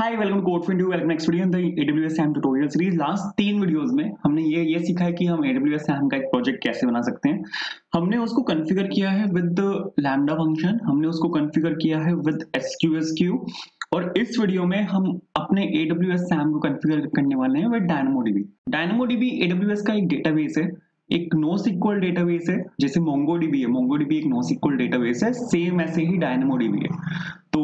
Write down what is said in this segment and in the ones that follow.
Hi welcome to code for welcome next video in the AWS SAM tutorial series. Last 3 videos में हमने ये सीखा है कि हम AWS SAM का एक प्रोजेक्ट कैसे बना सकते हैं। हमने उसको कॉन्फ़िगर किया है विद लैम्डा फंक्शन, हमने उसको कॉन्फ़िगर किया है विद SQS क्यू, और इस वीडियो में हम अपने AWS SAM को कॉन्फ़िगर करने वाले हैं विद DynamoDB। DynamoDB AWS का एक डेटाबेस है, एक NoSQL डेटाबेस है। जैसे MongoDB है, MongoDB एक NoSQL डेटाबेस है, सेम ऐसे ही DynamoDB है। तो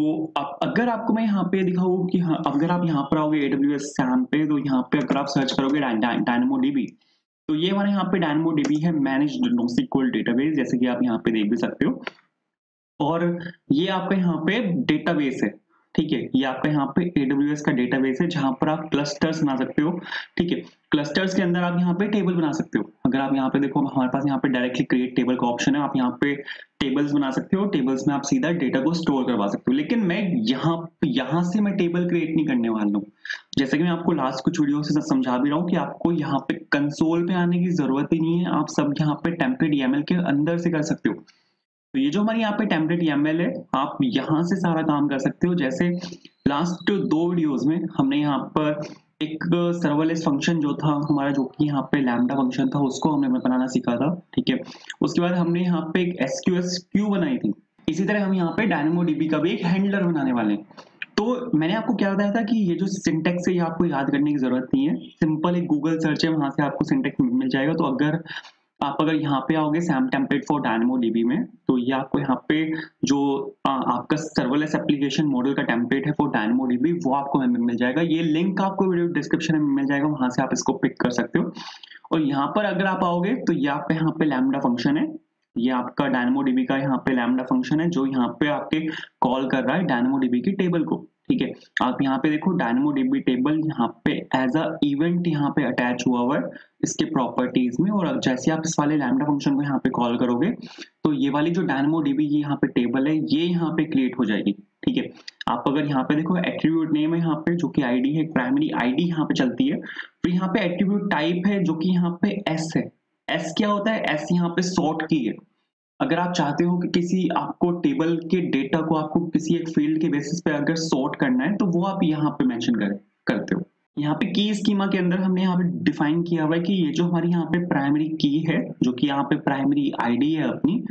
अगर आपको मैं यहाँ पे दिखाऊँ कि हाँ, अगर आप यहाँ पर आओगे AWS SAM पे, तो यहाँ पे अगर आप सर्च करोगे DynamoDB, तो ये हमारे यहाँ पे DynamoDB है, मैनेज्ड NoSQL डेटाबेस, जैसे कि आप यहाँ पे देख भी सकते हो। और ये आपका यहाँ पे डेटाबेस है, ठीक है। ये आपका यहाँ पे AWS का डेटाबेस है जहां पर आप क्लस्टर्स बना सकते हो, ठीक है। क्लस्टर्स के अंदर आप यहाँ पे टेबल बना सकते हो। अगर आप यहाँ पे देखो, हमारे पास यहाँ पे डायरेक्टली क्रिएट टेबल का ऑप्शन है। आप यहाँ पे टेबल्स बना सकते हो, टेबल्स में आप सीधा डेटा को स्टोर करवा सकते हो। लेकिन मैं यहाँ से मैं टेबल क्रिएट नहीं करने वाला हूँ। जैसे कि मैं आपको लास्ट कुछ वीडियो से समझा भी रहा हूँ कि आपको यहाँ पे कंसोल पे आने की जरूरत ही नहीं है। आप सब यहाँ पे टेम्पलेट YAML के अंदर से कर सकते हो। तो ये जो हमारी यहाँ पे टेम्पलेट YAML है, आप यहाँ से सारा काम कर सकते हो। जैसे लास्ट 2 वीडियोस में हमने यहाँ पर एक सर्वलेस फंक्शन जो था हमारा, जो कि यहाँ पे लैम्डा फंक्शन था, उसको हमने बनाना सीखा था, ठीक है। उसके बाद हमने यहाँ पे एक SQS क्यू बनाई थी। इसी तरह हम यहाँ पे DynamoDB का भी एक हैंडलर बनाने वाले हैं। तो मैंने आपको क्या बताया था कि ये जो सिंटेक्स है, ये आपको याद करने की जरूरत नहीं है। सिंपल एक गूगल सर्च है, वहां से आपको सिंटेक्स मिल जाएगा। तो अगर यहाँ पे आओगे SAM टेम्पलेट फॉर DynamoDB में, तो ये आपको यहाँ पे जो आपका सर्वलेस एप्लीकेशन मॉडल का टेम्पलेट है फॉर DynamoDB, वो आपको मिल जाएगा। ये लिंक आपको वीडियो डिस्क्रिप्शन में मिल जाएगा, वहां से आप इसको पिक कर सकते हो। और यहाँ पर अगर आप आओगे तो ये आपका यहाँ पे लैम्डा फंक्शन है। ये आपका DynamoDB का यहाँ पे लैम्डा फंक्शन है, जो यहाँ पे आपके कॉल कर रहा है DynamoDB की टेबल को, ठीक है। आप यहाँ पे देखो, DynamoDB टेबल यहाँ पे एज अ इवेंट यहाँ पे अटैच हुआ है इसके प्रॉपर्टीज में। और जैसे आप इस वाले लैम्डा फंक्शन को यहाँ पे कॉल करोगे, तो ये वाली जो DynamoDB की यहाँ पे टेबल है, ये यहाँ पे क्रिएट हो जाएगी, ठीक है। आप अगर यहाँ पे देखो, एट्रीब्यूट नेम है यहाँ पे, जो कि आईडी है, प्राइमरी आईडी यहाँ पे चलती है। फिर यहाँ पे एट्रीब्यूट टाइप है, जो कि यहाँ पे S है। S क्या होता है? S यहाँ पे सॉर्ट की है। अगर आप चाहते हो कि किसी आपको टेबल के डेटा को आपको किसी एक फील्ड के बेसिस पे अगर सॉर्ट करना है, तो वो आप यहाँ पे मेंशन करते हो। यहाँ पे की स्कीमा के अंदर हमने यहाँ पे डिफाइन किया हुआ है कि ये जो हमारी यहाँ पे प्राइमरी की है, जो कि यहाँ पे प्राइमरी आईडी है अपनी,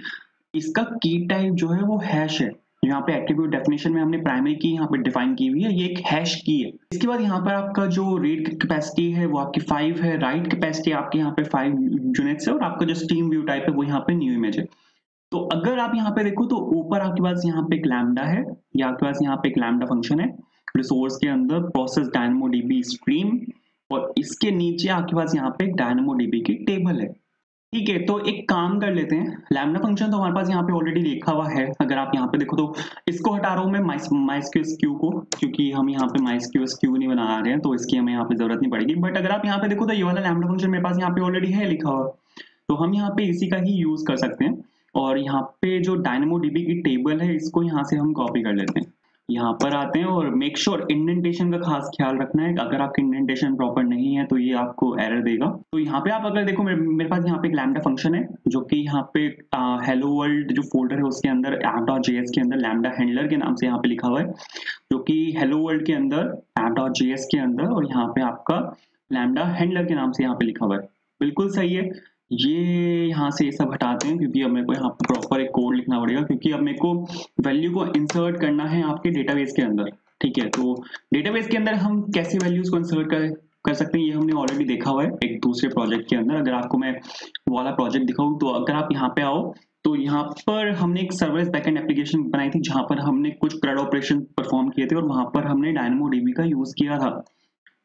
इसका की टाइप जो है वो हैश है। यहाँ पे एट्रीब्यूट डेफिनेशन में हमने प्राइमरी की यहाँ पे डिफाइन की हुई है, ये एक हैश की है। इसके बाद यहाँ पर आपका जो रीड कैपेसिटी है वो आपकी 5 है, राइट कैपेसिटी आपके यहाँ पे 5 यूनिट्स है, और आपका जो स्ट्रीम व्यू टाइप है वो यहाँ पे न्यू इमेज है। तो अगर आप यहाँ पे देखो, तो ऊपर आपके पास यहाँ पे एक लैम्डा है, या आपके पास यहाँ पे एक लैम्डा फंक्शन है रिसोर्स के अंदर, प्रोसेस DynamoDB स्ट्रीम, और इसके नीचे आपके पास यहाँ पे एक DynamoDB की टेबल है, ठीक है। तो एक काम कर लेते हैं, लैम्डा फंक्शन तो हमारे पास यहाँ पे ऑलरेडी लिखा हुआ है। अगर आप यहाँ पे देखो, तो इसको हटा रहा हूँ मैं MySQS क्यू को, क्योंकि हम यहाँ पे MySQS क्यू नहीं बना रहे हैं, तो इसकी हमें यहाँ पे जरूरत नहीं पड़ेगी। बट अगर आप यहाँ पे देखो, तो ये वाला लैम्डा फंक्शन मेरे पास यहाँ पे ऑलरेडी है लिखा हुआ, तो हम यहाँ पे इसी का ही यूज कर सकते हैं। और यहाँ पे जो DynamoDB की टेबल है, इसको यहाँ से हम कॉपी कर लेते हैं। यहाँ पर आते हैं, और मेक श्योर इंडेंटेशन का खास ख्याल रखना है। अगर आपका इंडेंटेशन प्रॉपर नहीं है, तो ये आपको एरर देगा। तो यहाँ पे आप अगर देखो, मेरे पास यहाँ पे एक लैम्डा फंक्शन है, जो कि यहाँ पे हेलो वर्ल्ड जो फोल्डर है, उसके अंदर app.js के अंदर लैम्डा हैंडलर के नाम से यहाँ पे लिखा हुआ है, जो कि हेलो वर्ल्ड के अंदर app.js के अंदर, और यहाँ पे आपका लैम्डा हैंडलर के नाम से यहाँ पे लिखा हुआ है। बिल्कुल सही है। ये यहाँ से ये सब हटाते हैं, क्योंकि अब मेरे को यहाँ पर प्रॉपर एक कोड लिखना पड़ेगा, क्योंकि अब मेरे को वैल्यू को इंसर्ट करना है आपके डेटाबेस के अंदर, ठीक है। तो डेटाबेस के अंदर हम कैसे वैल्यूज को इंसर्ट कर सकते हैं, ये हमने ऑलरेडी देखा हुआ है एक दूसरे प्रोजेक्ट के अंदर। अगर आपको मैं वो वाला प्रोजेक्ट दिखाऊं, तो अगर आप यहाँ पे आओ, तो यहाँ पर हमने एक सर्वलेस बैकएंड एप्लीकेशन बनाई थी, जहां पर हमने कुछ CRUD ऑपरेशन परफॉर्म किए थे, और वहां पर हमने DynamoDB का यूज किया था।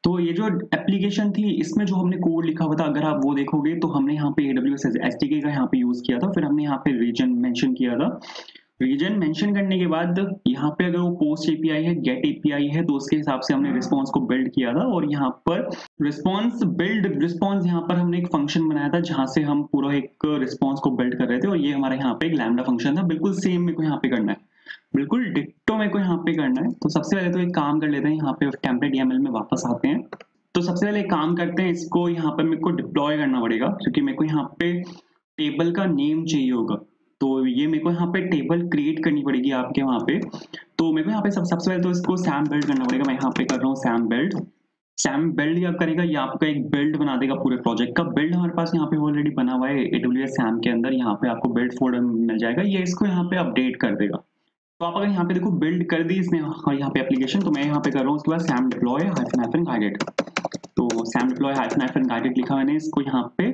तो ये जो एप्लीकेशन थी, इसमें जो हमने कोड लिखा हुआ था, अगर आप वो देखोगे, तो हमने यहाँ पे AWS SDK का यहाँ पे यूज किया था। फिर हमने यहाँ पे रीजन मेंशन किया था। रीजन मेंशन करने के बाद यहाँ पे अगर वो पोस्ट एपीआई है, गेट एपीआई है, तो उसके हिसाब से हमने रिस्पॉन्स को बिल्ड किया था। और यहाँ पर रिस्पॉन्स यहाँ पर हमने एक फंक्शन बनाया था, जहां से हम पूरा एक रिस्पॉन्स को बिल्ड कर रहे थे। और ये हमारा यहाँ पे एक लैम्डा फंक्शन था। बिल्कुल सेम मेरे को यहाँ पे करना है, बिल्कुल डिट्टो मेरे को यहाँ पे करना है। तो सबसे पहले तो एक काम कर लेते हैं, यहाँ पे टेम्पलेट YAML में वापस आते हैं। तो सबसे पहले एक काम करते हैं, इसको यहाँ पे मेरे को डिप्लॉय करना पड़ेगा, क्योंकि मेरे को यहाँ पे टेबल का नेम चाहिए होगा। तो ये मेरे को यहाँ पे टेबल क्रिएट करनी पड़ेगी आपके वहाँ पे। तो मेरे को यहाँ पे सबसे पहले तो इसको सैम बिल्ड करना पड़ेगा। मैं यहाँ पे कर रहा हूँ सैम बिल्ड। सैम बिल्ड क्या करेगा, ये आपका एक बिल्ड बना देगा पूरे प्रोजेक्ट का। बिल्ड हमारे पास यहाँ पे ऑलरेडी बना हुआ है AWS सैम के अंदर। यहाँ पे आपको बिल्ड फोल्डर मिल जाएगा, ये इसको यहाँ पे अपडेट कर देगा। तो आप अगर यहाँ पे देखो बिल्ड कर दी इसने यहाँ पे एप्लीकेशन, तो मैं यहाँ पे कर रहा हूँ उसके बाद सैम डिप्लॉय हाइफन गाइडेड। तो सैम डिप्लॉय हाइफन गाइडेड लिखा मैंने इसको यहाँ पे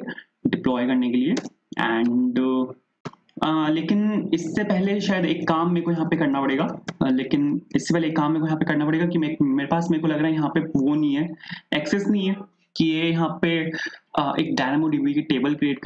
डिप्लॉय करने के लिए। एंड लेकिन इससे पहले शायद एक काम मेरे को यहाँ पे करना पड़ेगा। लेकिन इससे पहले एक काम मेरे को यहाँ पे करना पड़ेगा कि मेरे पास मेरे को लग रहा है यहाँ पे वो नहीं है, एक्सेस नहीं है कि ये यहाँ पे एक DynamoDB की टेबल क्रिएट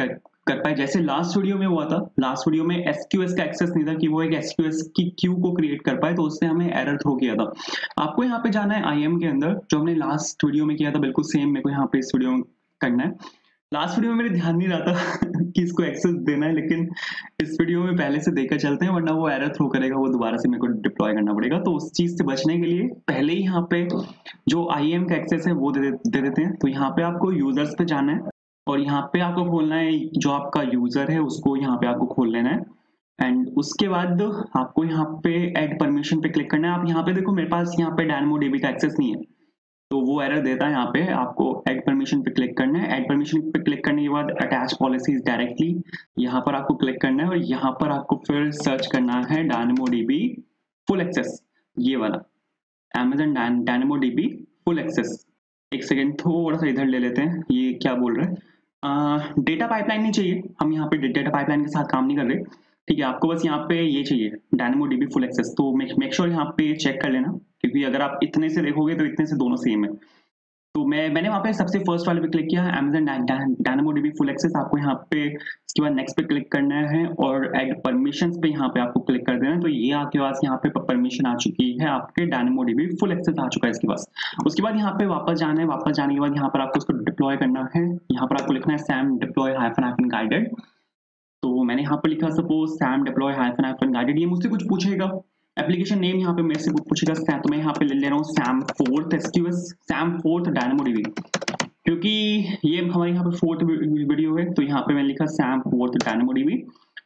कर पाए। जैसे लास्ट वीडियो में हुआ था, लास्ट वीडियो में SQS का एक्सेस नहीं था कि वो एक SQS की क्यू को क्रिएट कर पाए, तो उसने हमें एरर थ्रो किया था। आपको यहाँ पे जाना है IAM के अंदर, जो हमने लास्ट वीडियो में किया था बिल्कुल सेम मेरे को यहाँ पे इस वीडियो में करना है। लास्ट वीडियो में मेरे ध्यान नहीं रहा था कि इसको एक्सेस देना है, लेकिन इस वीडियो में पहले से देकर चलते हैं, वरना वो एरर थ्रो करेगा, वो दोबारा से मेरे को डिप्लॉय करना पड़ेगा। तो उस चीज से बचने के लिए पहले ही यहाँ पे जो IAM का एक्सेस है वो दे देते हैं। तो यहाँ पे आपको यूजर्स पे जाना है और यहाँ पे आपको खोलना है जो आपका यूजर है उसको यहाँ पे आपको खोल लेना है। एंड उसके बाद आपको यहाँ पे ऐड परमिशन पे क्लिक करना है। आप यहाँ पे देखो मेरे पास यहाँ पे DynamoDB का एक्सेस नहीं है, तो वो एरर देता है। यहाँ पे आपको ऐड परमिशन पे क्लिक करना है। ऐड परमिशन पे क्लिक करने के बाद अटैच पॉलिसीज डायरेक्टली यहाँ पर आपको क्लिक करना है और यहाँ पर आपको फिर सर्च करना है DynamoDB फुल एक्सेस, ये वाला Amazon DynamoDB फुल एक्सेस। एक सेकेंड थोड़ा सा इधर ले लेते हैं, ये क्या बोल रहे हैं। डेटा पाइपलाइन नहीं चाहिए, हम यहाँ पे डेटा पाइपलाइन के साथ काम नहीं कर रहे, ठीक है। आपको बस यहाँ पे ये चाहिए DynamoDB फुल एक्सेस। तो मेक श्योर यहाँ पे चेक कर लेना, क्योंकि अगर आप इतने से देखोगे तो इतने से दोनों सेम है। तो मैंने वहाँ पे सबसे फर्स्ट वाले पे क्लिक किया है Amazon DynamoDB फुल एक्सेस। आपको यहाँ पे इसके बाद नेक्स्ट पे क्लिक करना है और ऐड परमिशंस पे यहाँ पे आपको क्लिक कर देना है। तो ये आपके पास यहाँ पे परमिशन आ चुकी है, आपके DynamoDB फुल एक्सेस आ चुका है इसके पास। उसके बाद यहाँ पे वापस जाना है, वापस जाने के बाद यहाँ पर आपको उसको डिप्लॉय करना है। यहाँ पर आपको लिखना है सैम डिप्लॉय हाइफन गाइडेड। तो मैंने यहाँ पर लिखा suppose Sam deploy hyphen guided. ये मुझसे कुछ पूछेगा, एप्लीकेशन नेम यहाँ पे मेरे से कुछ पूछेगा, तो मैं यहाँ पे ले रहा हूँ Sam fourth SQS, Sam fourth DynamoDB, क्योंकि ये हमारे यहाँ पे फोर्थ वीडियो है। तो यहाँ पे मैंने लिखा SAM fourth DynamoDB।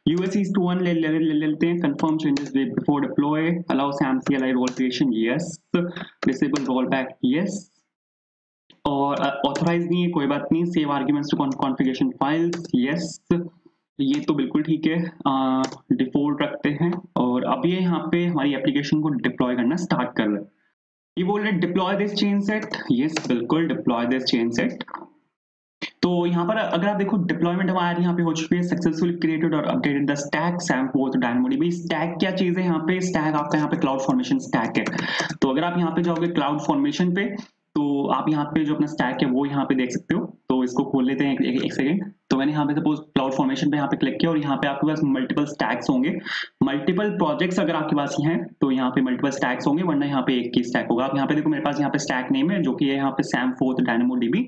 USEs to 1 ले लेते हैं। Confirm changes before deploy, allow SAM CLI role creation, yes. Disable role back, yes. और ऑथराइज नहीं है, कोई बात नहीं। Save arguments to configuration files, yes. ये तो बिल्कुल ठीक है, डिफॉल्ट रखते हैं। और अब ये यहाँ पे हमारी एप्लीकेशन को डिप्लॉय करना स्टार्ट कर रहे हैं। ये बोल रहे deploy this chain set, yes बिल्कुल डिप्लॉय दिस चेन सेट। तो यहाँ पर अगर आप देखो डिप्लॉयमेंट हमारे यहाँ पे हो चुकी है, सक्सेसफुली क्रिएटेड और updated the stack Sam fourth DynamoDB। Stack क्या चीज है यहाँ पे, स्टैक आपका यहाँ पे क्लाउड फॉर्मेशन स्टैक है। तो अगर आप यहाँ पे जाओगे क्लाउड फॉर्मेशन पे, तो आप यहाँ पे जो अपना स्टैक है वो यहाँ पे देख सकते हो। तो इसको खोल लेते हैं एक सेकेंड। तो मैंने यहाँ पे सपोज क्लाउड फॉर्मेशन पे यहाँ पे क्लिक किया और यहाँ पे आपके पास मल्टीपल स्टैक्स होंगे, मल्टीपल प्रोजेक्ट्स अगर आपके पास हैं तो यहाँ पे मल्टीपल स्टैक्स होंगे, वरना यहाँ पे एक ही स्टैक होगा। आप यहाँ पे देखो मेरे पास यहाँ पे स्टैक नेम है जो कि है यहाँ पे सैम फोर्थ DynamoDB,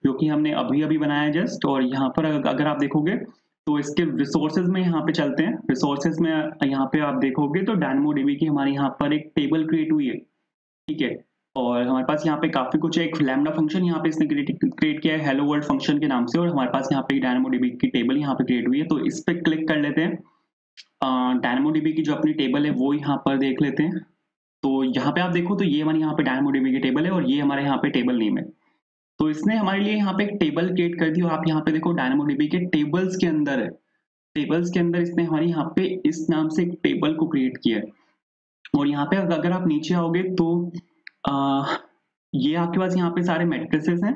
जो कि हमने अभी बनाया जस्ट। और यहाँ पर अगर आप देखोगे तो इसके रिसोर्सेज में यहाँ पे चलते हैं। रिसोर्सेज में यहाँ पे आप देखोगे तो DynamoDB की हमारे यहाँ पर एक टेबल क्रिएट हुई है, ठीक है। और हमारे पास यहाँ पे काफी कुछ है। एक लैम्डा फंक्शन यहाँ पे इसने क्रिएट किया है हेलो वर्ल्ड फंक्शन के नाम से, और हमारे पास यहाँ पे DynamoDB की टेबल यहाँ पे क्रिएट हुई है। तो इस पे क्लिक कर लेते हैं। DynamoDB की जो अपनी टेबल है वो यहाँ पर देख लेते हैं। तो यहाँ पे आप देखो तो ये हमारे यहाँ पे DynamoDB की टेबल है और ये हमारे यहाँ पे टेबल नेम है। तो इसने हमारे लिए यहाँ पे एक टेबल क्रिएट कर दी और आप यहाँ पे देखो DynamoDB के टेबल्स के अंदर है, टेबल्स के अंदर इसने हमारे यहाँ पे इस नाम से एक टेबल को क्रिएट किया है। और यहाँ पे अगर आप नीचे आओगे तो ये आपके पास यहाँ पे सारे मैट्रिसेस हैं,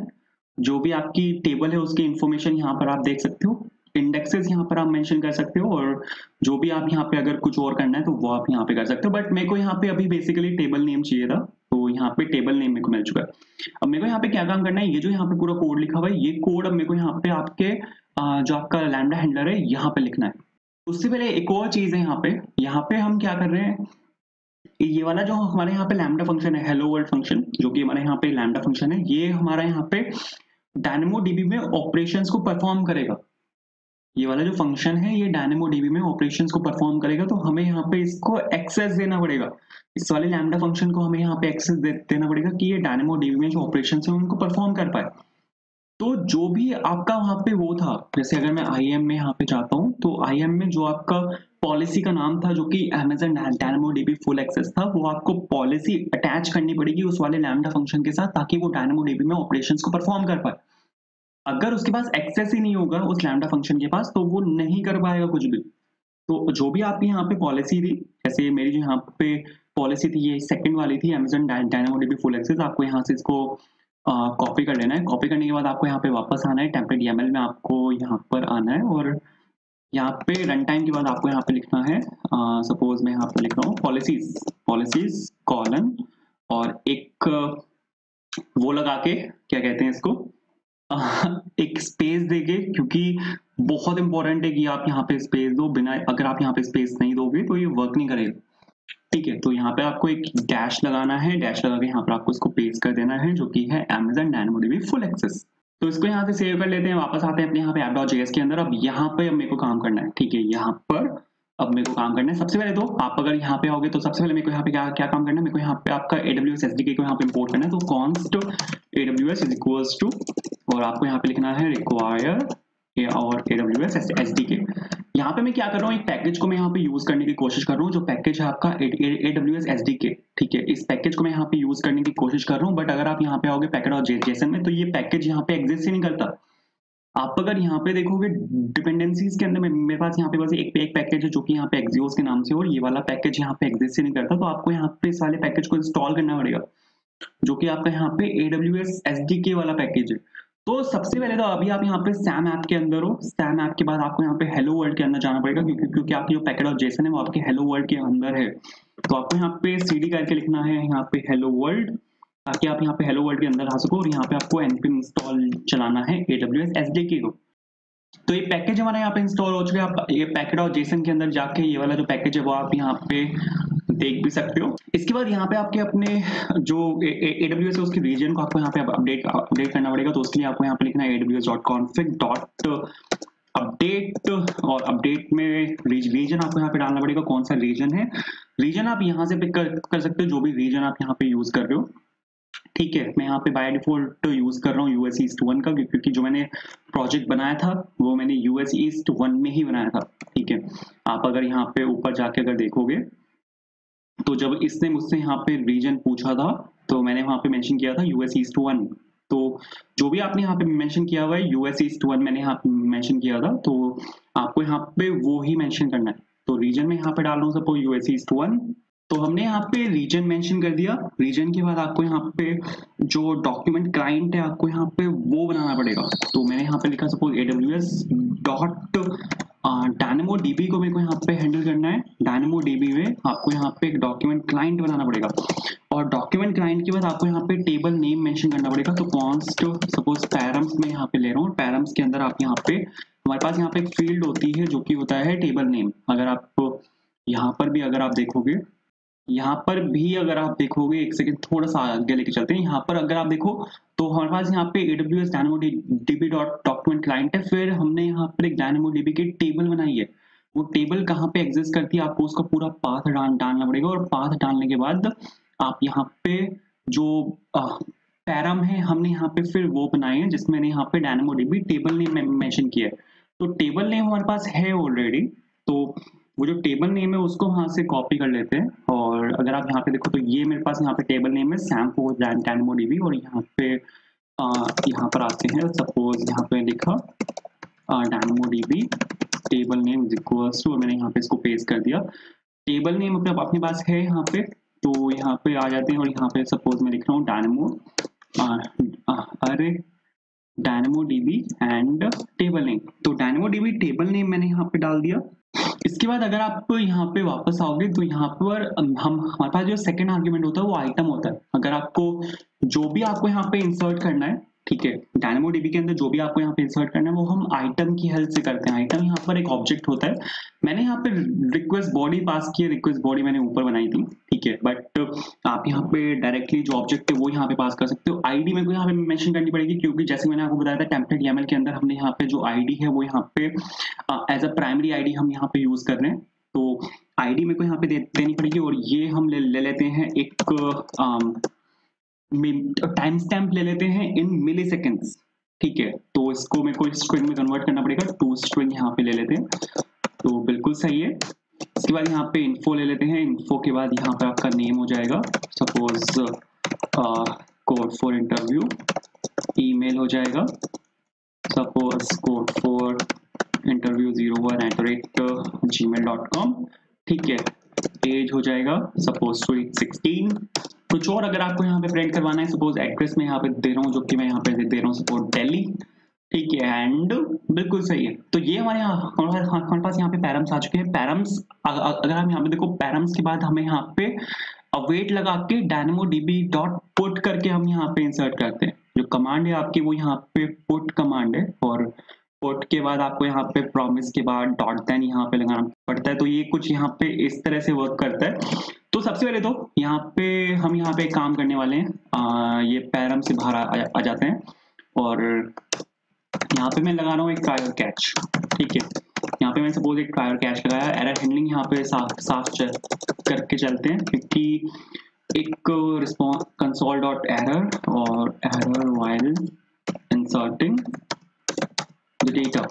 जो भी आपकी टेबल है उसकी इंफॉर्मेशन यहाँ पर आप देख सकते हो। इंडेक्सेस यहाँ पर आप मेंशन कर सकते हो, और जो भी आप यहाँ पे अगर कुछ और करना है तो वो आप यहाँ पे कर सकते हो। बट मेरे को यहाँ पे अभी बेसिकली टेबल नेम चाहिए था, तो यहाँ पे टेबल नेम मेरे को मिल चुका है। अब मेरे को यहाँ पे क्या काम करना है, ये जो यहाँ पे पूरा कोड लिखा हुआ है, ये कोड अब मेरे को यहाँ पे आपके जो आपका लैम्डा हैंडलर है यहाँ पे लिखना है। उससे पहले एक और चीज है यहाँ पे हम क्या कर रहे हैं, ये वाला जो हमारे यहाँ पे लैम्डा फंक्शन है, हेलो वर्ल्ड फंक्शन, जो कि हमारे यहाँ पे लैम्डा फंक्शन है, ये हमारा यहाँ पे DynamoDB में ऑपरेशंस को परफॉर्म करेगा। ये वाला जो फंक्शन है ये DynamoDB में ऑपरेशंस को परफॉर्म करेगा। तो हमें यहाँ पे इसको एक्सेस देना पड़ेगा, इस वाले लैम्डा फंक्शन को हमें यहाँ पे एक्सेस देना पड़ेगा कि ये DynamoDB में जो ऑपरेशंस है उनको परफॉर्म कर पाए। तो जो भी आपका वहां पे वो था, जैसे अगर मैं IAM में यहाँ पे जाता हूँ तो IAM में जो आपका पॉलिसी का नाम था जो कि Amazon DynamoDB फुल एक्सेस था, वो आपको पॉलिसी अटैच करनी पड़ेगी उस वाले लैम्डा फंक्शन के साथ, ताकि वो DynamoDB में ऑपरेशंस को परफॉर्म कर पाए। अगर उसके पास एक्सेस ही नहीं होगा उस लैम्डा फंक्शन के पास, तो वो नहीं कर पाएगा कुछ भी। तो जो भी आपकी यहाँ पे पॉलिसी थी, जैसे मेरी जो यहाँ पे पॉलिसी थी, ये सेकंड वाली थी Amazon DynamoDB फुल एक्सेस, आपको यहाँ से इसको कॉपी कर लेना है। कॉपी करने के बाद आपको यहाँ पे वापस आना है, टेम्पलेट YAML में आपको यहाँ पर आना है, और यहाँ पे रन टाइम के बाद आपको यहाँ पे लिखना है, सपोज मैं यहाँ पे लिख रहा हूँ पॉलिसीज कॉलन, और एक वो लगा के, क्या कहते हैं इसको, एक स्पेस देके, क्योंकि बहुत इंपॉर्टेंट है कि आप यहाँ पे स्पेस दो। बिना, अगर आप यहाँ पे स्पेस नहीं दोगे तो ये वर्क नहीं करेगा। ठीक है, तो यहाँ पे आपको एक डैश लगाना है, डैश लगा के यहाँ पर आपको इसको पेस्ट कर देना है, जो कि है Amazon DynamoDB फुल एक्सेस। तो इसको यहाँ से सेव कर लेते हैं, वापस आते हैं अपने यहाँ पे app.js के अंदर। अब यहाँ पे अब मेरे को काम करना है, ठीक है, यहाँ पर अब मेरे को काम करना है। सबसे पहले तो आप अगर यहाँ पे आओगे तो सबसे पहले मेरे को यहाँ पे क्या काम करना है, मेरे को यहाँ पे आपका AWS SDK को यहाँ पे इंपोर्ट करना है। तो const AWS is equals to, और आपको यहाँ पे लिखना है require और AWS SDK। यहाँ पे मैं क्या कर रहा हूँ, एक पैकेज को मैं यहाँ पे यूज करने की कोशिश कर रहा हूँ, जो पैकेज है आपका AWS SDK। ठीक है, इस पैकेज को मैं यहाँ पे यूज करने की कोशिश कर रहा हूँ, बट अगर आप यहाँ पे आओगे पैकेट और जेसन में, तो ये पैकेज यहाँ पे एग्जिस्ट ही नहीं करता। आप अगर यहाँ पे देखोगे डिपेंडेंसीज के अंदर, मेरे पास यहाँ पे बस एक पैकेज है जो कि यहाँ पे एक्सियोस के नाम से, और ये वाला पैकेज यहाँ पे एग्जिस्ट ही नहीं करता। तो आपको यहाँ पे इस वाले पैकेज को इंस्टॉल करना पड़ेगा, जो कि आपका यहाँ पे AWS SDK वाला पैकेज है। तो सबसे पहले तो अभी आप यहाँ पे सैम ऐप के अंदर हो, सैम ऐप के बाद आपको यहाँ पे हेलो वर्ल्ड के अंदर जाना पड़ेगा, क्योंकि आपकी जो पैकेट ऑफ जेसन है वो आपके हेलो वर्ल्ड के अंदर है। तो आपको यहाँ पे CD करके लिखना है यहाँ पे हेलो वर्ल्ड, ताकि आप यहाँ पे हेलो वर्ल्ड के अंदर आ सको, और यहाँ पे आपको npm इंस्टॉल चलाना है AWS SDK को। तो ये पैकेज हमारा यहाँ पे इंस्टॉल हो चुका है। आप ये पैकेट और जेसन के अंदर जाके ये वाला जो पैकेज है वो आप यहाँ पे देख भी सकते हो। इसके बाद यहाँ पे आपके अपने जो AWS है उसकी रीजन को आपको यहाँ पे अपडेट करना पड़ेगा। तो उसके लिए आपको यहाँ पे लिखना है aws.config.update, और अपडेट में रीजन आपको यहाँ पे डालना पड़ेगा, कौन सा रीजन है। रीजन आप यहाँ से पिक कर सकते हो, जो भी रीजन आप यहाँ पे यूज कर रहे हो। ठीक है, मैं यहाँ पे बाय डिफॉल्ट यूज कर रहा हूँ US East 1 का, क्योंकि जो मैंने प्रोजेक्ट बनाया था वो मैंने US East 1 में ही बनाया था। ठीक है, आप अगर यहाँ पे ऊपर जाके अगर देखोगे तो जब इसने मुझसे यहाँ पे रीजन पूछा था तो मैंने वहां पे मेंशन किया था US East 1। तो जो भी आपने यहाँ पे मेंशन किया हुआ है US East 1 मैंने यहाँ पे मेंशन किया था, तो आपको यहाँ पे वो ही मेंशन करना है। तो रीजन में यहाँ पे डाल रहा हूँ सपोज US East 1। तो हमने यहाँ पे रीजन मेंशन कर दिया। रीजन के बाद आपको यहाँ पे जो डॉक्यूमेंट क्लाइंट है आपको यहाँ पे वो बनाना पड़ेगा। तो मैंने यहाँ पे लिखा सपोज AWS.DynamoDB को मेरे को यहाँ पे हैंडल करना है। DynamoDB में आपको यहाँ पे एक डॉक्यूमेंट क्लाइंट बनाना पड़ेगा, और डॉक्यूमेंट क्लाइंट के बाद आपको यहाँ पे टेबल नेम मेंशन करना पड़ेगा। तो कॉन्स्ट सपोज पैरम्स में यहाँ पे ले रहा हूँ, पैरम्स के अंदर आप यहाँ पे, हमारे पास यहाँ पे एक फील्ड होती है जो कि होता है टेबल नेम। अगर आप यहाँ पर भी अगर आप देखोगे, यहाँ पर भी अगर आप देखोगे, एक सेकंड थोड़ा सा आगे लेके चलते हैं। यहाँ पर अगर आप देखो तो हमारे पास यहाँ पे AWS DynamoDB.document क्लाइंट है, फिर हमने यहाँ पर एक DynamoDB की टेबल बनाई है। वो टेबल कहाँ पे एग्जिस्ट करती है, आपको उसका पूरा पाथ डालना पड़ेगा, और पाथ डालने के बाद आप यहाँ पे जो पैरम है हमने यहाँ पे फिर वो बनाए हैं, जिसमें मैंने यहाँ पे DynamoDB टेबल नेम मेंशन किया है। तो टेबल नेम हमारे पास है ऑलरेडी, तो वो जो टेबल नेम है उसको वहां से कॉपी कर लेते हैं। और अगर आप यहाँ पे देखो तो ये मेरे पास यहाँ पे टेबल नेम है सैम DynamoDB, और यहाँ पे यहाँ पर आते हैं, सपोज यहाँ पे लिखा DynamoDB table name equals to, और मैंने यहाँ पे इसको पेस्ट कर दिया। टेबल नेम अपने पास है यहाँ पे, तो यहाँ पे आ जाते हैं, और यहाँ पे सपोज मैं लिख रहा हूँ DynamoDB एंड टेबल नेम। तो DynamoDB टेबल नेम मैंने यहाँ पे डाल दिया। इसके बाद अगर आप यहाँ पे वापस आओगे तो यहाँ पर हमारे पास जो सेकंड आर्ग्यूमेंट होता है वो आइटम होता है। अगर आपको जो भी आपको यहाँ पे इंसर्ट करना है, ठीक है, DynamoDB के अंदर जो भी आपको यहाँ पे इंसर्ट करना है वो हम आइटम की हेल्प से करते हैं। आइटम यहाँ पर एक ऑब्जेक्ट होता है। मैंने यहाँ पे रिक्वेस्ट बॉडी पास की है, रिक्वेस्ट बॉडी मैंने ऊपर बनाई थी, ठीक है, बट आप यहाँ पे डायरेक्टली जो ऑब्जेक्ट है वो यहाँ पे पास कर सकते हो। आईडी मेरे को यहाँ पे मेंशन करनी पड़ेगी, क्योंकि जैसे मैंने आपको बताया था टेम्पलेट YAML के अंदर हमने यहाँ पे जो आईडी है वो यहाँ पे एज अ प्राइमरी आईडी हम यहाँ पे यूज कर रहे हैं। तो आईडी मेरे को यहाँ पे देनी पड़ेगी, और ये हम ले लेते हैं एक टाइम स्टैम्प ले लेते हैं इन मिली सेकेंड्स। ठीक है, तो इसको मेरे को स्ट्रिंग में कन्वर्ट करना पड़ेगा, टू स्ट्रिंग यहाँ पे ले लेते हैं। तो बिल्कुल सही है। इसके बाद यहाँ पे इन्फो ले लेते हैं। इन्फो के बाद यहाँ पे आपका नेम हो जाएगा, suppose code for interview. Email हो जाएगा, suppose code for interview 01@gmail.com। ठीक है। एज हो जाएगा सपोज टू 16। कुछ और अगर आपको यहाँ पे प्रिंट करवाना है, सपोज एड्रेस में यहाँ पे दे रहा हूँ, जो कि मैं यहाँ पे दे रहा हूँ सपोज दिल्ली। ठीक है, एंड बिल्कुल सही है। तो ये हमारे पास यहाँ पे पैरम्स आ चुके हैं। पैरम्स अगर हम यहाँ पे देखो, पैरम्स के बाद हमें यहाँ पे अवेट लगा के dynamodb.put करके हम यहाँ पे इंसर्ट करते हैं। जो कमांड है आपकी वो यहाँ पे पुट कमांड है, और पुट के बाद आपको यहाँ पे प्रॉमिस के बाद डॉट देन यहाँ पे लगाना पड़ता है। तो ये कुछ यहाँ पे इस तरह से वर्क करता है। तो सबसे पहले तो यहाँ पे हम यहाँ पे काम करने वाले हैं, ये पैरम से बाहर आ जाते हैं, और यहाँ पे मैं लगा रहा हूँ एक ट्रायल कैच। ठीक है, यहाँ पे मैं सपोज एक ट्रायल कैच लगाया। एरर हैंडलिंग यहाँ पे साफ करके चलते हैं, क्योंकि एक रिस्पॉन्स console.error और error while inserting the data,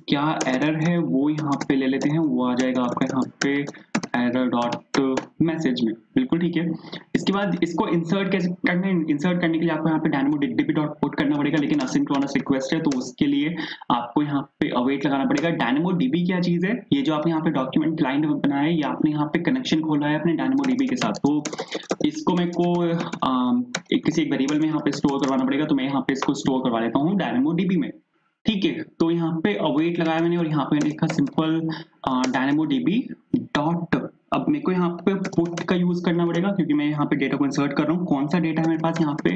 क्या एरर है वो यहाँ पे ले लेते हैं। वो आ जाएगा आपका यहाँ पे एरर डॉट मैसेज में। बिल्कुल ठीक है। इसके बाद इसको इंसर्ट कैसे करना है, इंसर्ट करने के लिए आपको यहाँ पे dynamodb.put करना पड़ेगा, लेकिन असिंक्रोनस रिक्वेस्ट है तो उसके लिए आपको यहाँ पे अवेट लगाना पड़ेगा। dynamodb क्या चीज है, ये जो आपने यहाँ पे डॉक्यूमेंट क्लाइंट बनाया है, ये आपने यहाँ पे कनेक्शन खोला है अपने dynamodb के साथ, तो इसको मेरे को किसी एक वेरिएबल में यहाँ पे स्टोर करवाना पड़ेगा। तो मैं यहाँ पे इसको स्टोर करवा लेता हूँ dynamodb में। ठीक है, तो यहाँ पे अवेट लगाया मैंने, और यहाँ पे मैंने लिखा सिंपल dynamodb डॉट। अब मेरे को यहाँ पे पुट का यूज करना पड़ेगा, क्योंकि मैं यहाँ पे डेटा को इंसर्ट कर रहा हूँ। कौन सा डेटा है मेरे पास, यहाँ पे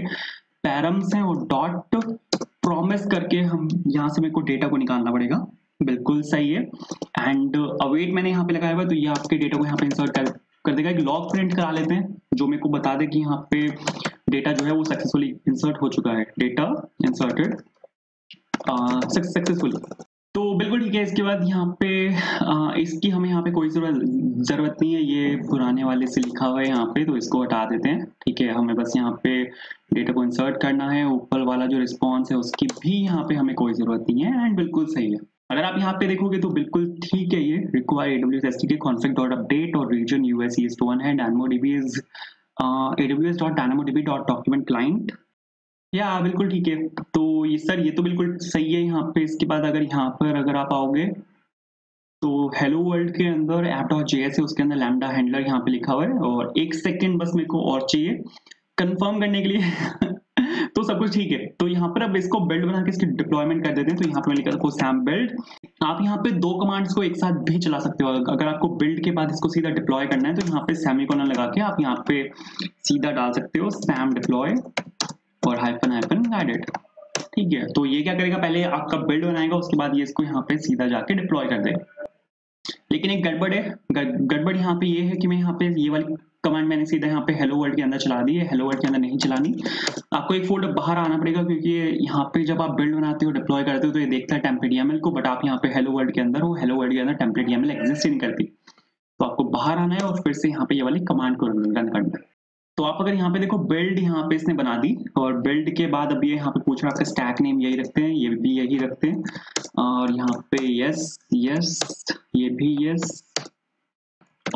पैरम्स है, और डॉट प्रॉमिस करके हम यहाँ से मेरे को डेटा को निकालना पड़ेगा। बिल्कुल सही है। एंड अवेट मैंने यहाँ पे लगाया हुआ, तो ये आपके डेटा को यहाँ पे इंसर्ट कर देगा। एक लॉग प्रिंट करा लेते हैं जो मेरे को बता दे कि यहाँ पे डेटा जो है वो सक्सेसफुली इंसर्ट हो चुका है। Data inserted successfully. तो बिल्कुल ठीक है। इसके बाद यहाँ पे इसकी हमें यहाँ पे कोई जरूरत नहीं है, ये पुराने वाले से लिखा हुआ है यहाँ पे, तो इसको हटा देते हैं। ठीक है, हमें बस यहाँ पे डेटा को इंसर्ट करना है। ऊपर वाला जो रिस्पॉन्स है उसकी भी यहाँ पे हमें कोई जरूरत नहीं है, एंड बिल्कुल सही है। अगर आप यहाँ पे देखोगे तो बिल्कुल ठीक है। ये रिक्वायर AWS SDK config.update और region US East 1 है। DynamoDB is aws.dynamodb.document client। या बिल्कुल ठीक है। तो ये सर ये तो बिल्कुल सही है यहाँ पे। इसके बाद अगर आप आओगे तो हेलो वर्ल्ड के अंदर app.js है, उसके अंदर लैम्डा हैंडलर यहाँ पे लिखा हुआ है। और एक सेकंड बस मेरे को और चाहिए कंफर्म करने के लिए तो सब कुछ ठीक है। तो यहाँ पर अब इसको बिल्ड बना के इसकी डिप्लॉयमेंट कर देते हैं। तो यहाँ पे मैं लिखा था सैम बिल्ड। आप यहाँ पे दो कमांड्स को एक साथ भी चला सकते हो। अगर आपको बिल्ड के बाद इसको सीधा डिप्लॉय करना है तो यहाँ पे सेमीकोलन लगा के आप यहाँ पे सीधा डाल सकते हो सैम डिप्लॉय और हाइफन गाइडेड। ठीक है, तो ये क्या करेगा, पहले आपका बिल्ड बनाएगा, उसके बाद ये इसको यहाँ पे सीधा जाके डिप्लॉय कर देगा। लेकिन एक गड़बड़ है। गड़बड़ यहाँ पे ये है कि मैं यहाँ पे ये वाली कमांड मैंने सीधा यहाँ पे हेलो वर्ल्ड के अंदर चला दी है। हेलो वर्ल्ड के अंदर नहीं चलानी, आपको एक फोल्डर बाहर आना पड़ेगा, क्योंकि यहाँ पे जब आप बिल्ड बनाते हो डिप्लॉय करते हो तो ये देखता है टेम्पलेट YAML को, बट आप यहाँ पे हेलो वर्ल्ड के अंदर हो, हेलो वर्ल्ड के अंदर टेम्पलेट YAML एग्जिस्ट नहीं करती। तो आपको बाहर आना है और फिर से यहाँ पे ये वाली कमांड को रन करना है। तो आप अगर यहाँ पे देखो बिल्ड यहाँ पे इसने बना दी, और बिल्ड के बाद अब ये यहाँ पे पूछ रहा है आपका स्टैक नेम यही रखते हैं, ये भी यही रखते हैं, और यहाँ पे यस ये भी यस,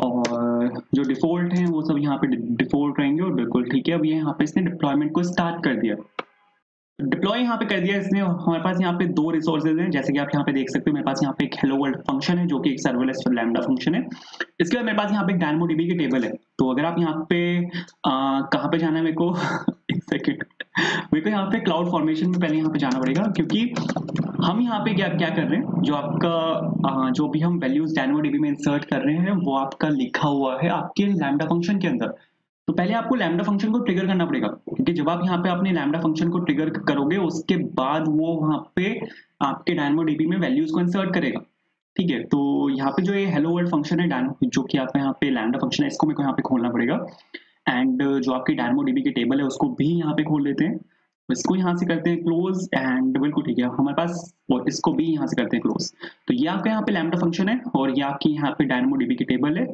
और जो डिफॉल्ट है वो सब यहाँ पे डिफॉल्ट रहेंगे। और बिल्कुल ठीक है। अब ये यहाँ पे इसने डिप्लॉयमेंट को स्टार्ट कर दिया, डिप्लॉय यहाँ पे कर दिया इसने। हमारे पास यहाँ पे दो रिसोर्सेज हैं, जैसे कि आप यहाँ पे देख सकते हो। मेरे पास यहाँ पे एक हेलो वर्ल्ड फंक्शन है जो कि एक सर्वलेस लैम्डा फंक्शन है। इसके बाद मेरे पास यहाँ पे DynamoDB की टेबल है। तो अगर आप यहाँ पे कहाँ पे जाना है मेरे को एक सेकेंड, मेरे को यहाँ पे क्लाउड फॉर्मेशन में पहले यहाँ पे जाना पड़ेगा, क्योंकि हम यहाँ पे क्या कर रहे हैं, जो आपका जो भी हम वैल्यूज DynamoDB में इंसर्ट कर रहे हैं वो आपका लिखा हुआ है आपके लैम्डा फंक्शन के अंदर। तो पहले आपको लैम्डा फंक्शन को ट्रिगर करना पड़ेगा, क्योंकि जब आप यहाँ पे अपने लैम्डा फंक्शन को ट्रिगर करोगे उसके बाद वो वहाँ पे आपके DynamoDB में वैल्यूज को इंसर्ट करेगा। ठीक है, तो यहाँ पे जो ये हेलो वर्ल्ड फंक्शन है जो कि आप यहाँ पे लैम्डा फंक्शन है, इसको मेरे को यहाँ पे खोलना पड़ेगा। एंड जो आपकी DynamoDB की टेबल है उसको भी यहाँ पे खोल लेते हैं। इसको यहाँ से करते हैं क्लोज, एंड बिल्कुल ठीक है हमारे पास, और इसको भी यहाँ से करते हैं क्लोज। तो ये आपका यहाँ पे लैम्डा फंक्शन है और ये आपकी यहाँ पे DynamoDB की टेबल है।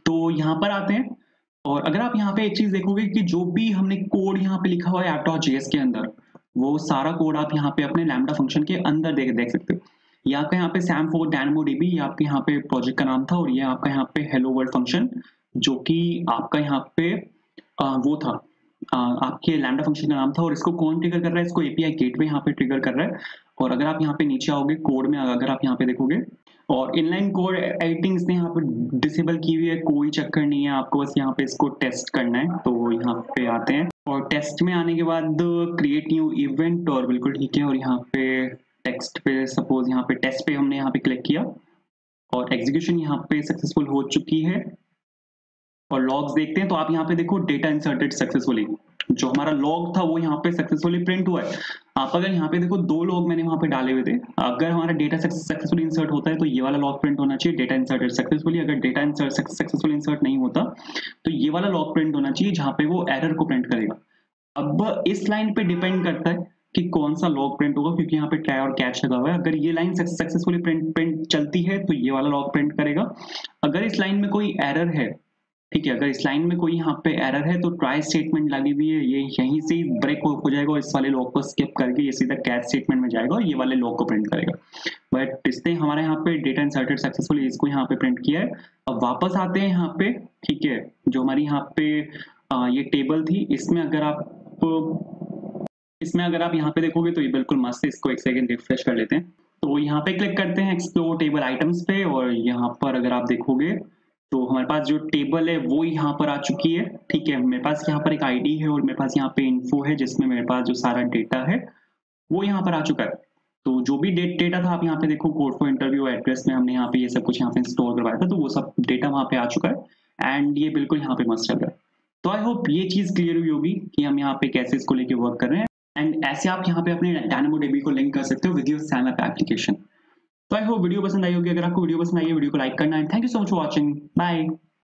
तो यहाँ पर आते हैं, और अगर आप यहाँ पे एक चीज देखोगे कि जो भी हमने कोड यहाँ पे लिखा हुआ है app.js के अंदर, वो सारा कोड आप यहाँ पे अपने लैम्डा फंक्शन के अंदर देख सकते हो। ये आपका यहाँ पे सैम फॉर DynamoDB, ये आपके यहाँ पे प्रोजेक्ट का नाम था, और ये आपका यहाँ पे हेलो वर्ल्ड फंक्शन जो कि आपका यहाँ पे वो था, आपके लैम्डा फंक्शन का नाम था। और इसको कौन ट्रिगर कर रहा है? इसको एपीआई गेटवे यहाँ पे ट्रिगर कर रहा है। और अगर आप यहाँ पे नीचे आओगे कोड में, अगर आप यहाँ पे देखोगे, और इनलाइन कोड एडिटिंग इसने यहाँ पे डिसेबल की हुई है, कोई चक्कर नहीं है, आपको बस यहाँ पे इसको टेस्ट करना है। तो यहाँ पे आते हैं और टेस्ट में आने के बाद क्रिएट न्यू इवेंट, और बिल्कुल ठीक है, और यहाँ पे टेक्स्ट पे सपोज यहाँ पे टेस्ट पे हमने यहाँ पे क्लिक किया और एग्जीक्यूशन यहाँ पे सक्सेसफुल हो चुकी है। और लॉग्स देखते हैं तो आप यहाँ पे देखो डेटा इंसर्टेड सक्सेसफुली, जो हमारा लॉग था वो यहाँ पे सक्सेसफुली प्रिंट हुआ है। आप अगर यहाँ पे देखो 2 लॉग मैंने वहां पे डाले हुए थे, अगर हमारा डेटा सक्सेसफुली इंसर्ट होता है तो ये वाला लॉग प्रिंट होना चाहिए, डेटा इंसर्टेड सक्सेसफुली। अगर डेटा इंसर्ट सक्सेसफुली इंसर्ट नहीं होता तो ये वाला लॉग प्रिंट होना चाहिए, जहाँ पे वो एरर को प्रिंट करेगा। अब इस लाइन पे डिपेंड करता है कि कौन सा लॉग प्रिंट होगा, क्योंकि यहाँ पे ट्राई और कैच लगा हुआ है। अगर ये लाइन सक्सेसफुली प्रिंट चलती है तो ये वाला लॉग प्रिंट करेगा। अगर इस लाइन में कोई एरर है, ठीक है, अगर इस लाइन में कोई यहाँ पे एरर है तो ट्राई स्टेटमेंट लगी हुई है, ये यहीं से ही ब्रेक हो जाएगा और इस वाले लॉग को स्किप करके ये सीधा कैच स्टेटमेंट में जाएगा और ये वाले लॉग को प्रिंट करेगा। बट इसने हमारे यहाँ पे डेटा इंसर्टेड सक्सेसफुली इसको यहाँ पे प्रिंट किया है। अब वापस आते हैं यहाँ पे, ठीक है, जो हमारी यहाँ पे ये टेबल थी, इसमें अगर आप यहाँ पे देखोगे तो ये बिल्कुल मस्त है। इसको एक सेकेंड रिफ्रेश कर लेते हैं। तो यहाँ पे क्लिक करते हैं एक्सप्लोर टेबल आइटम्स पे, और यहाँ पर अगर आप देखोगे तो हमारे पास जो टेबल है वो यहाँ पर आ चुकी है। ठीक है, मेरे पास यहाँ पर एक आईडी है और मेरे पास यहाँ पे इन्फो है, जिसमें मेरे पास जो सारा डेटा है वो यहाँ पर आ चुका है। तो जो भी डेटा था आप यहाँ पे देखो, कोड फॉर इंटरव्यू एड्रेस में हमने यहाँ पे ये सब कुछ यहाँ पे स्टोर करवाया था, तो वो सब डेटा वहाँ पे आ चुका है एंड ये बिल्कुल यहाँ पे मस्त चल रहा है। तो आई होप ये चीज क्लियर हुई होगी कि हम यहाँ पे कैसे इसको लेके वर्क कर रहे हैं, एंड ऐसे आप यहाँ पे अपने DynamoDB को लिंक कर सकते हो with your SAM app application. तो आई होप वीडियो पसंद आई होगी। अगर आपको वीडियो पसंद आई है, वीडियो को लाइक करना है। Thank you so much for watching, bye.